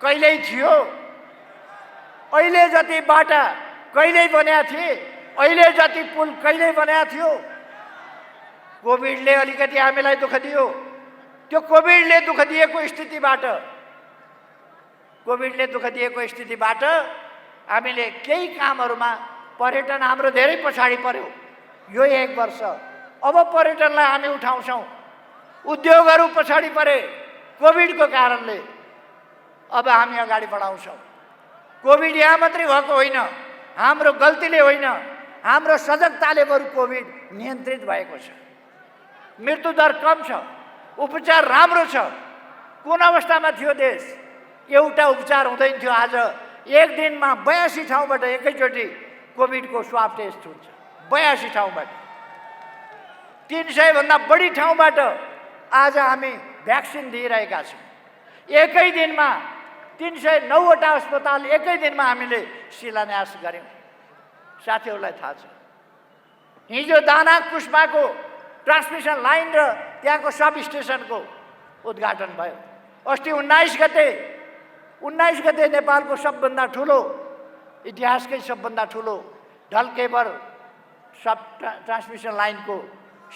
कहिल्यै थियो? अहिले जति बाटा कहिल्यै बनेका थिए? अहिले जति पुल कहिल्यै बनेका थियो? कोभिडले अलिकति हामीलाई दुःख दियो। त्यो कोभिडले दुःख दिएको स्थितिबाट हामीले केही कामहरूमा पर्यटन हाम्रो धेरै पछाडि पर्यो यो 1 वर्ष। अब पर्यटनलाई हामी उठाउँछौँ। उद्योगहरू पछाडि परे कोभिडको कारणले, अब हामी अगाडि बढाउँछौँ। कोभिड यहाँ मात्रै भएको होइन, हाम्रो गल्तीले होइन, हाम्रो सजगताले बरु कोभिड नियन्त्रित भएको छ। मृत्युदर कम छ, उपचार राम्रो छ। कुन अवस्थामा थियो देश? एउटा उपचार हुँदैन थियो। आज एक दिनमा 82 ठाउँबाट एकैचोटि कोभिडको स्वाब टेस्ट हुन्छ। 82 ठाउँबाट, 300 भन्दा बढी ठाउँबाट आज हामी भ्याक्सिन दिइरहेका छौँ। एकै दिनमा 309वटा अस्पताल एकै दिनमा हामीले शिलान्यास गर्यौँ। साथीहरूलाई थाहा छ, हिजो दाना कुस्माको ट्रान्समिसन लाइन र त्यहाँको सब स्टेसनको उद्घाटन भयो। अस्ति 19 गते नेपालको सबभन्दा ठुलो, इतिहासकै सबभन्दा ठुलो ढल्केबर सब ट्रान्समिसन लाइनको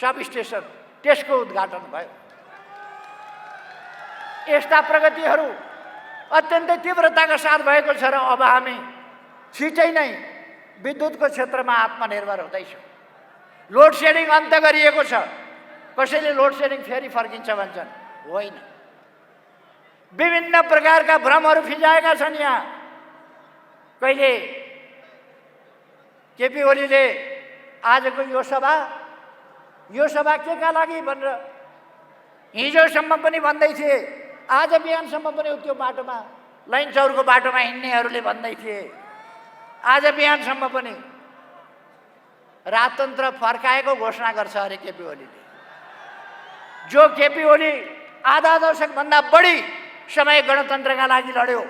सब स्टेसन, त्यसको उद्घाटन भयो। यस्ता प्रगतिहरू अत्यन्तै तीव्रताका साथ भएको छ र अब हामी छिटै नै विद्युतको क्षेत्रमा आत्मनिर्भर हुँदैछौँ। लोड सेडिङ अन्त गरिएको छ। कसैले लोड सेडिङ फेरि फर्किन्छ भन्छन्, होइन। विभिन्न प्रकारका भ्रमहरू फिजाएका छन् यहाँ। कहिले केपी ओलीले आजको यो सभा केका लागि भनेर हिजोसम्म पनि भन्दै थिए, आज बिहानसम्म पनि त्यो बाटोमा, लाइन चौरको बाटोमा हिँड्नेहरूले भन्दै थिए, आज बिहानसम्म पनि राजतन्त्र फर्काएको घोषणा गर्छ अरे केपी ओलीले। जो केपी ओली आधा दशकभन्दा बढी समय गणतन्त्रका लागि लड्यो,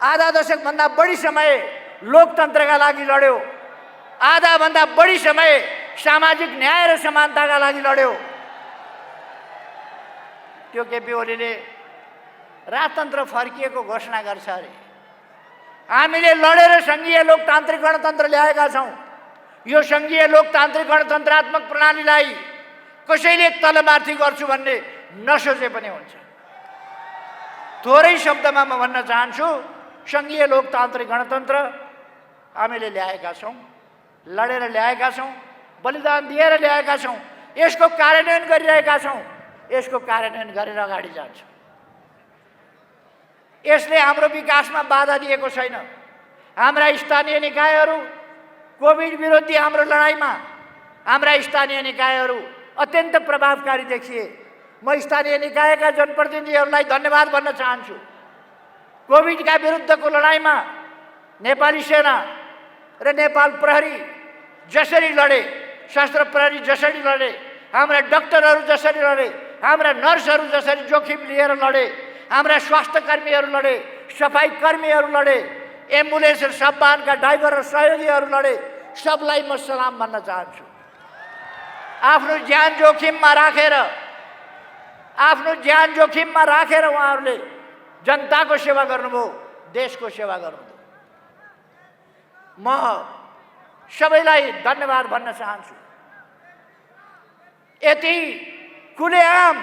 आधा दशकभन्दा बढी समय लोकतन्त्रका लागि लड्यो, आधा भन्दा बढी समय सामाजिक न्याय र समानताका लागि लड्यो, त्यो केपी ओलीले राजतन्त्र फर्किएको घोषणा गर्छ अरे। हामीले लडेर सङ्घीय लोकतान्त्रिक गणतन्त्र ल्याएका छौँ। यो सङ्घीय लोकतान्त्रिक गणतन्त्रात्मक प्रणालीलाई कसैले तलमाथि गर्छु भन्ने नसोचे पनि हुन्छ। थोरै शब्दमा म भन्न चाहन्छु, सङ्घीय लोकतान्त्रिक गणतन्त्र हामीले ल्याएका छौँ, लडेर ल्याएका छौँ, बलिदान दिएर ल्याएका छौँ, यसको कार्यान्वयन गरिरहेका छौँ, यसको कार्यान्वयन गरेर अगाडि जान्छौँ। यसले हाम्रो विकासमा बाधा दिएको छैन। हाम्रा स्थानीय निकायहरू कोभिड विरोधी हाम्रो लडाइँमा हाम्रा स्थानीय निकायहरू अत्यन्त प्रभावकारी देखिए। म स्थानीय निकायका जनप्रतिनिधिहरूलाई धन्यवाद भन्न चाहन्छु। कोभिडका विरुद्धको लडाइँमा नेपाली सेना र नेपाल प्रहरी जसरी लडे, सशस्त्र प्रहरी जसरी लडे, हाम्रा डाक्टरहरू जसरी लडे, हाम्रा नर्सहरू जसरी जोखिम लिएर लडे, हाम्रा स्वास्थ्य कर्मीहरू लडे, सफाई कर्मीहरू लडे, एम्बुलेन्स र सवाहनका ड्राइभर र सहयोगीहरू लडे, सबलाई म सलाम भन्न चाहन्छु। आफ्नो ज्यान जोखिममा राखेर उहाँहरूले जनताको सेवा गर्नुभयो, देशको सेवा गर्नुभयो। म सबैलाई धन्यवाद भन्न चाहन्छु। यति खुलेआम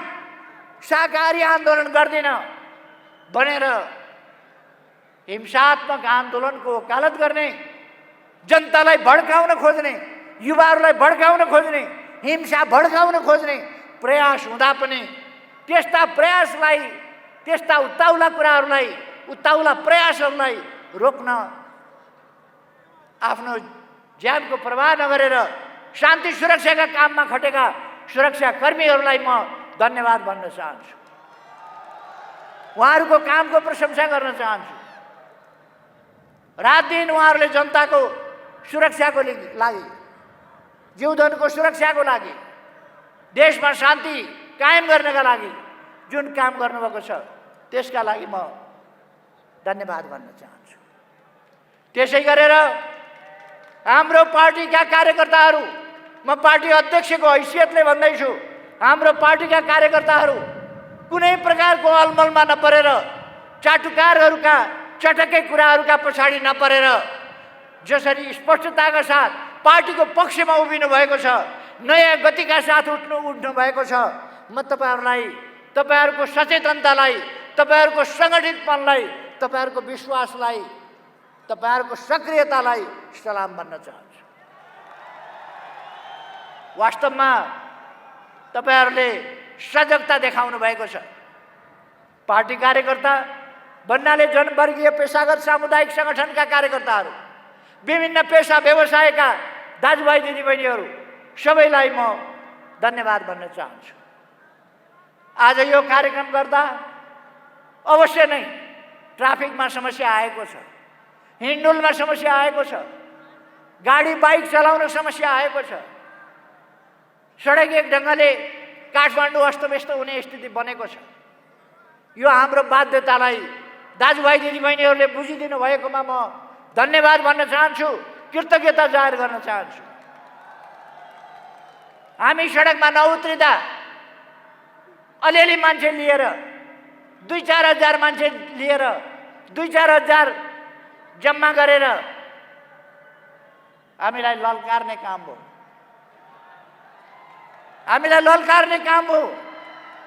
शाकाहारी आन्दोलन गर्दिन भनेर हिंसात्मक आन्दोलनको वकालत गर्ने, जनतालाई भड्काउन खोज्ने, युवाहरूलाई भड्काउन खोज्ने, हिंसा भड्काउन खोज्ने प्रयास हुँदा पनि त्यस्ता प्रयासलाई, त्यस्ता उत्ताउला कुराहरूलाई, उत्ताउला प्रयासहरूलाई रोक्न आफ्नो ज्यानको प्रवाह नगरेर शान्ति सुरक्षाका काममा खटेका सुरक्षा कर्मीहरूलाई म धन्यवाद भन्न चाहन्छु। उहाँहरूको कामको प्रशंसा गर्न चाहन्छु। रात दिन उहाँहरूले जनताको सुरक्षाको लागि, जीवधनको सुरक्षाको लागि, देशमा शान्ति कायम गर्नका लागि जुन काम गर्नुभएको छ त्यसका लागि म धन्यवाद भन्न चाहन्छु। त्यसै गरेर हाम्रो पार्टीका कार्यकर्ताहरू, म पार्टी अध्यक्षको हैसियतले भन्दैछु, हाम्रो पार्टीका कार्यकर्ताहरू कुनै प्रकारको अलमलमा नपरेर, चाटुकारहरूका चटकै कुराहरूका पछाडि नपरेर जसरी स्पष्टताका साथ पार्टीको पक्षमा उभिनु भएको छ, नयाँ गतिका साथ उठ्नु भएको छ, म तपाईहरूलाई, तपाईहरूको सचेतनतालाई, तपाईहरूको सङ्गठितपनलाई, तपाईहरूको विश्वासलाई, तपाईहरूको सक्रियतालाई सलाम भन्न चाहन्छु। वास्तवमा तपाईहरूले सजगता देखाउनु भएको छ। पार्टी कार्यकर्ता भन्नाले जनवर्गीय पेशागत सामुदायिक सङ्गठनका कार्यकर्ताहरू, विभिन्न पेशा व्यवसायका दाजुभाइ दिदीबहिनीहरू सबैलाई म धन्यवाद भन्न चाहन्छु। आज यो कार्यक्रम गर्दा अवश्य नै ट्राफिकमा समस्या आएको छ, हिँडडुलमा समस्या आएको छ, गाडी बाइक चलाउन समस्या आएको छ, सडक एक ढङ्गले काठमाडौँ अस्तव्यस्त हुने स्थिति बनेको छ। यो हाम्रो बाध्यतालाई दाजुभाइ दिदीबहिनीहरूले बुझिदिनु भएकोमा म धन्यवाद भन्न चाहन्छु, कृतज्ञता जाहेर गर्न चाहन्छु। हामी सडकमा नउत्रिँदा अलिअलि मान्छे लिएर, 2-4 हजार मान्छे लिएर, 2-4 हजार जम्मा गरेर हामीलाई ललकार्ने काम हो। हामीलाई ललकार्ने काम हो।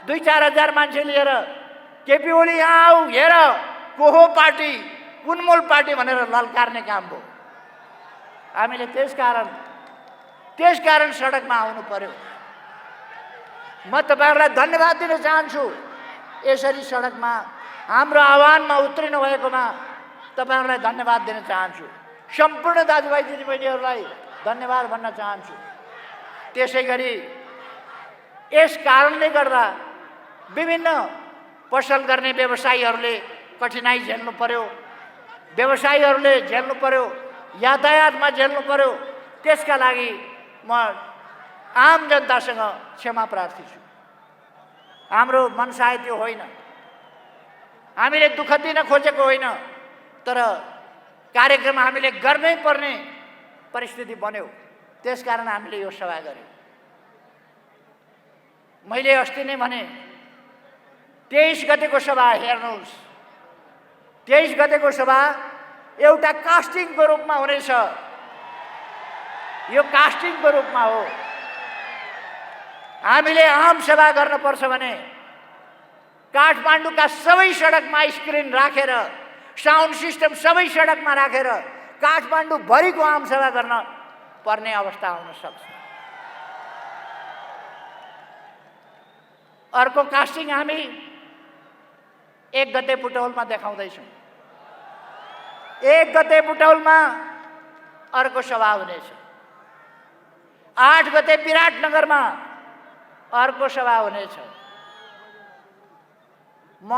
2-4 हजार मान्छे लिएर केपी ओली यहाँ आऊ, हेर को हो पार्टी, कुन मूल पार्टी भनेर ललकार्ने काम हो। हामीले त्यसकारण सडकमा आउनु पर्यो। म तपाईहरूलाई धन्यवाद दिन चाहन्छु। यसरी सडकमा हाम्रो आह्वानमा उत्रिनु भएकोमा तपाईहरूलाई धन्यवाद दिन चाहन्छु। सम्पूर्ण दाजुभाइ दिदीबहिनीहरूलाई धन्यवाद भन्न चाहन्छु। त्यसै गरी यस कारणले गर्दा विभिन्न पसल गर्ने व्यवसायीहरूले कठिनाइ झेल्नु पर्यो, व्यवसायीहरूले झेल्नु पर्यो, यातायातमा झेल्नु पर्यो। त्यसका लागि म आम जनतासँग क्षमा प्रार्थी छु। हाम्रो मनसाय त्यो होइन, हामीले दुःख दिन खोजेको होइन, तर कार्यक्रम हामीले गर्नै पर्ने परिस्थिति बन्यो। त्यसकारण हामीले यो सभा गर्यौँ। मैले अस्ति नै भने 23 गतेको सभा हेर्नुहोस्। 23 गतेको सभा एउटा कास्टिङको रूपमा हुनेछ। यो कास्टिङको रूपमा हो। हामीले आम सभा गर्नुपर्छ भने काठमाडौँका सबै सडकमा स्क्रिन राखेर, साउन्ड सिस्टम सबै सडकमा राखेर काठमाडौँभरिको आमसभा गर्न पर्ने अवस्था आउन सक्छ। अर्को कास्टिङ हामी 1 गते बुटौलमा देखाउँदैछौँ। 1 गते बुटौलमा अर्को सभा हुनेछ। 8 गते विराटनगरमा अर्को सभा हुनेछ। म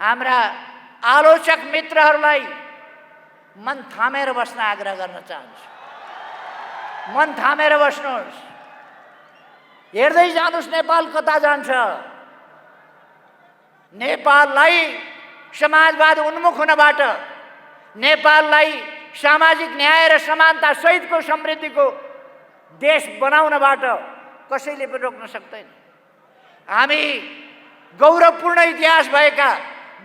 हाम्रा आलोचक मित्रहरूलाई मन थामेर बस्न आग्रह गर्न चाहन्छु। मन थामेर बस्नुहोस्। हेर्दै जानुहोस् नेपाल कता जान्छ। नेपाललाई समाजवाद उन्मुख हुनबाट, नेपाललाई सामाजिक न्याय र समानता सहितको समृद्धिको देश बनाउनबाट कसैले पनि रोक्न सक्दैन। हामी गौरवपूर्ण इतिहास भएका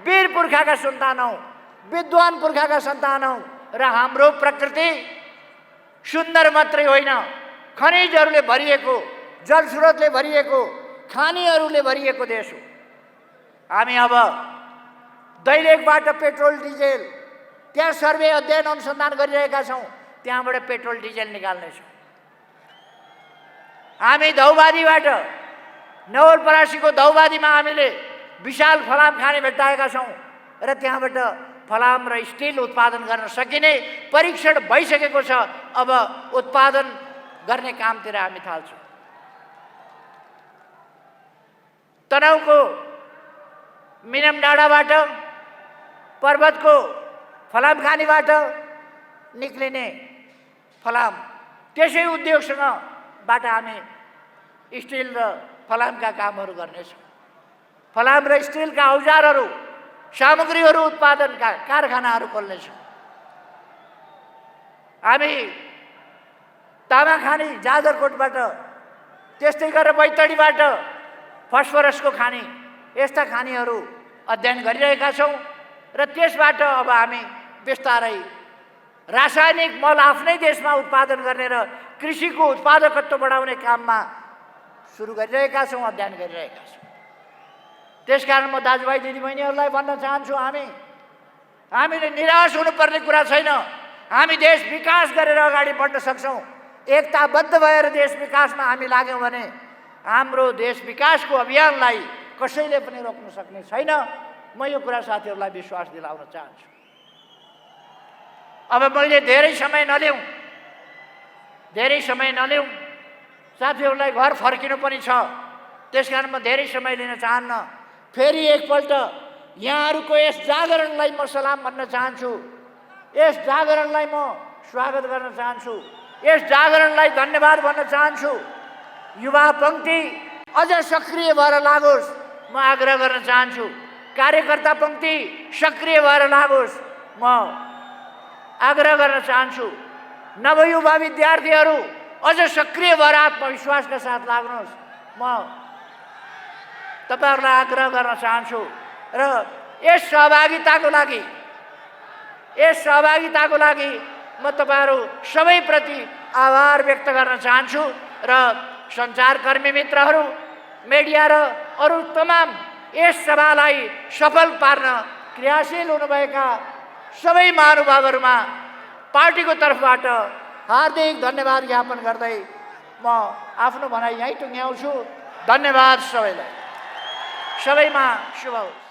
वीर पुर्खाका सन्तान हौँ, विद्वान पुर्खाका सन्तान हौँ र हाम्रो प्रकृति सुन्दर मात्रै होइन, खनिजहरूले भरिएको, जलस्रोतले भरिएको, खानीहरूले भरिएको देश हो। हामी अब दैलेखबाट पेट्रोल डिजेल, त्यहाँ सर्वे अध्ययन अनुसन्धान गरिरहेका छौँ, त्यहाँबाट पेट्रोल डिजेल निकाल्नेछौँ। हामी धौबादीबाट, नवलपरासीको धौबादीमा हामीले विशाल फलाम खानी भेट्टाएका छौँ र त्यहाँबाट फलाम र स्टिल उत्पादन गर्न सकिने परीक्षण भइसकेको छ। अब उत्पादन गर्ने कामतिर हामी थाल्छौँ। तनहुँको मिनम डाँडाबाट, पर्वतको फलाम खानीबाट निक्लिने फलाम, त्यसै उद्योगसँगबाट हामी स्टिल र फलामका कामहरू गर्नेछौँ। फलाम र स्टिलका औजारहरू, सामग्रीहरू उत्पादनका कारखानाहरू खोल्नेछौँ। हामी तामाखानी जाजरकोटबाट, त्यस्तै गरेर बैतडीबाट फस्फरसको खानी, यस्ता खानीहरू अध्ययन गरिरहेका छौँ र त्यसबाट अब हामी बिस्तारै रासायनिक मल आफ्नै देशमा उत्पादन गर्ने र कृषिको उत्पादकत्व बढाउने काममा सुरु गरिरहेका छौँ, अध्ययन गरिरहेका छौँ। त्यसकारण म दाजुभाइ दिदीबहिनीहरूलाई भन्न चाहन्छु, हामीले निराश हुनुपर्ने कुरा छैन। हामी देश विकास गरेर अगाडि बढ्न सक्छौँ। एकताबद्ध भएर देश विकासमा हामी लाग्यौँ भने हाम्रो देश विकासको अभियानलाई कसैले पनि रोक्न सक्ने छैन। म यो कुरा साथीहरूलाई विश्वास दिलाउन चाहन्छु। अब मैले धेरै समय नलिउँ, साथीहरूलाई घर फर्किनु पनि छ, त्यसकारण म धेरै समय लिन चाहन्न। फेरि एकपल्ट यहाँहरूको यस जागरणलाई म सलाम भन्न चाहन्छु। यस जागरणलाई म स्वागत गर्न चाहन्छु। यस जागरणलाई धन्यवाद भन्न चाहन्छु। युवा पङ्क्ति अझ सक्रिय भएर लागोस्, म आग्रह गर्न चाहन्छु। कार्यकर्ता पङ्क्ति सक्रिय भएर लागोस्, म आग्रह गर्न चाहन्छु। नवयुवा विद्यार्थीहरू अझ सक्रिय भएर आत्मविश्वासका साथ लाग्नुहोस्, म तपाईहरुलाई आग्रह गर्न चाहन्छु। र यस सहभागिताको लागि म तपाईहरु सबैप्रति आभार व्यक्त गर्न चाहन्छु र सञ्चारकर्मी मित्रहरू, मिडिया र अरू तमाम यस सभालाई सफल पार्न क्रियाशील हुनुभएका सबै महानुभावहरूमा पार्टीको तर्फबाट हार्दिक धन्यवाद ज्ञापन गर्दै म आफ्नो भनाइ यहीँ टुङ्ग्याउँछु। धन्यवाद सबैलाई। सबैमा शुभ होस्।